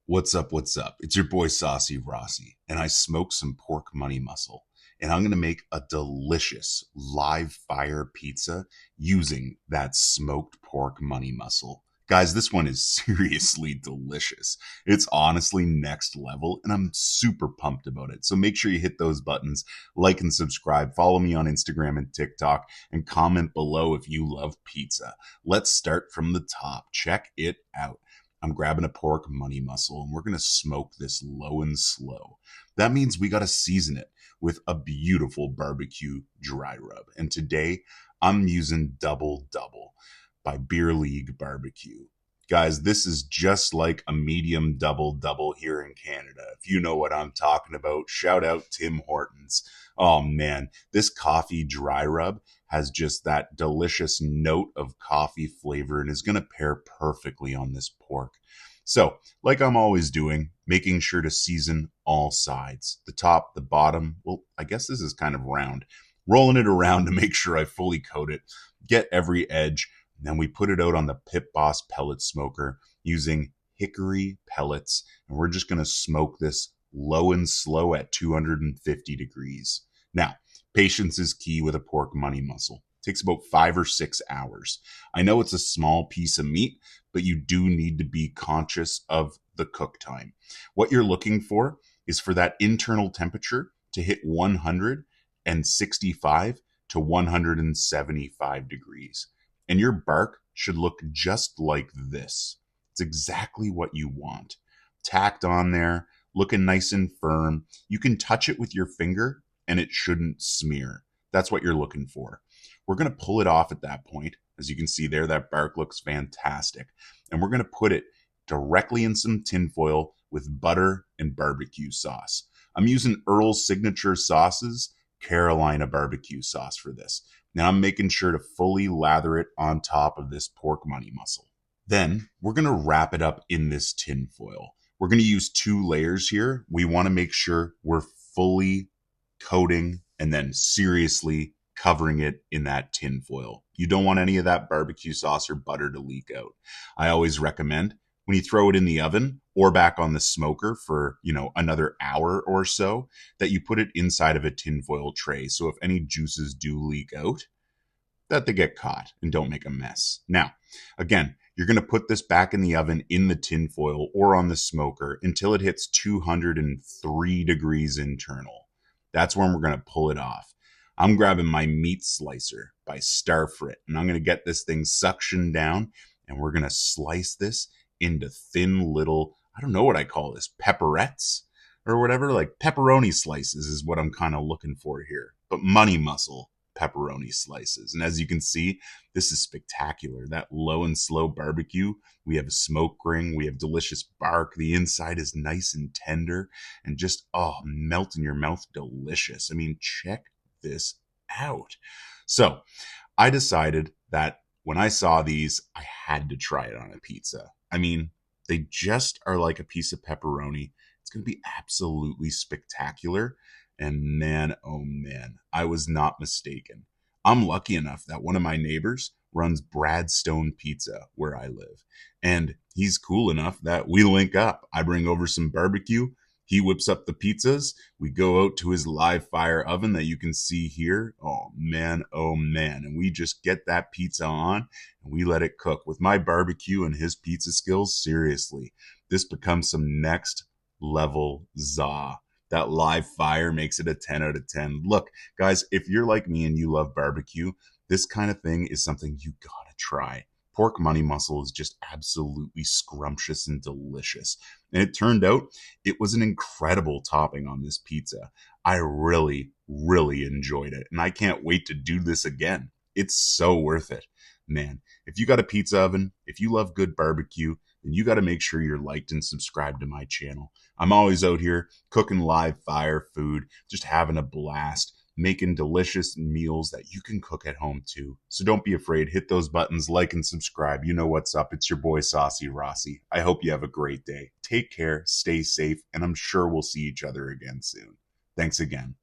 What's up? What's up? It's your boy SaucyRossy, and I smoked some pork money muscle. And I'm going to make a delicious live fire pizza using that smoked pork money muscle. Guys, this one is seriously delicious. It's honestly next level, and I'm super pumped about it. So make sure you hit those buttons, like and subscribe, follow me on Instagram and TikTok, and comment below if you love pizza. Let's start from the top. Check it out. I'm grabbing a pork money muscle and we're going to smoke this low and slow. That means we got to season it with a beautiful barbecue dry rub. And today I'm using Double Double by Beer League Barbecue. Guys, this is just like a medium double double here in Canada. If you know what I'm talking about, shout out Tim Hortons. Oh man, this coffee dry rub has just that delicious note of coffee flavor and is going to pair perfectly on this pork. So, like I'm always doing, making sure to season all sides. The top, the bottom, well, I guess this is kind of round. Rolling it around to make sure I fully coat it, get every edge. Then we put it out on the Pit Boss pellet smoker using hickory pellets. And we're just going to smoke this low and slow at 250 degrees. Now, patience is key with a pork money muscle. It takes about 5 or 6 hours. I know it's a small piece of meat, but you do need to be conscious of the cook time. What you're looking for is for that internal temperature to hit 165 to 175 degrees. And your bark should look just like this. It's exactly what you want. Tacked on there, looking nice and firm. You can touch it with your finger and it shouldn't smear. That's what you're looking for. We're going to pull it off at that point. As you can see there, that bark looks fantastic. And we're going to put it directly in some tinfoil with butter and barbecue sauce. I'm using Earls signature sauces, Carolina barbecue sauce for this. Now I'm making sure to fully lather it on top of this pork money muscle. Then we're going to wrap it up in this tinfoil. We're going to use 2 layers here. We want to make sure we're fully coating and then seriously covering it in that tin foil. You don't want any of that barbecue sauce or butter to leak out. I always recommend when you throw it in the oven or back on the smoker for, another hour or so, that you put it inside of a tinfoil tray. So if any juices do leak out, that they get caught and don't make a mess. Now, again, you're going to put this back in the oven in the tinfoil or on the smoker until it hits 203 degrees internal. That's when we're going to pull it off. I'm grabbing my meat slicer by Starfrit, and I'm going to get this thing suctioned down, and we're going to slice this into thin little, I don't know what I call this, pepperettes or whatever, like pepperoni slices is what I'm kind of looking for here, but money muscle pepperoni slices. And as you can see, this is spectacular. That low and slow barbecue, we have a smoke ring, we have delicious bark, the inside is nice and tender and just, melt in your mouth, delicious. I mean, check this out. So I decided that when I saw these, I had to try it on a pizza. I mean, they just are like a piece of pepperoni. It's going to be absolutely spectacular. And man, oh man, I was not mistaken. I'm lucky enough that one of my neighbors runs Bradstone Pizza where I live. And he's cool enough that we link up. I bring over some barbecue. He whips up the pizzas. We go out to his live fire oven that you can see here. Oh man. And we just get that pizza on and we let it cook. With my barbecue and his pizza skills, seriously, this becomes some next level za. That live fire makes it a 10 out of 10. Look, guys, if you're like me and you love barbecue, this kind of thing is something you gotta try. Pork money muscle is just absolutely scrumptious and delicious. And it turned out it was an incredible topping on this pizza. I really, really enjoyed it. And I can't wait to do this again. It's so worth it. Man, if you got a pizza oven, if you love good barbecue, then you got to make sure you're liked and subscribed to my channel. I'm always out here cooking live fire food, just having a blast, making delicious meals that you can cook at home too. So don't be afraid. Hit those buttons, like and subscribe. You know what's up. It's your boy SaucyRossy. I hope you have a great day. Take care, stay safe, and I'm sure we'll see each other again soon. Thanks again.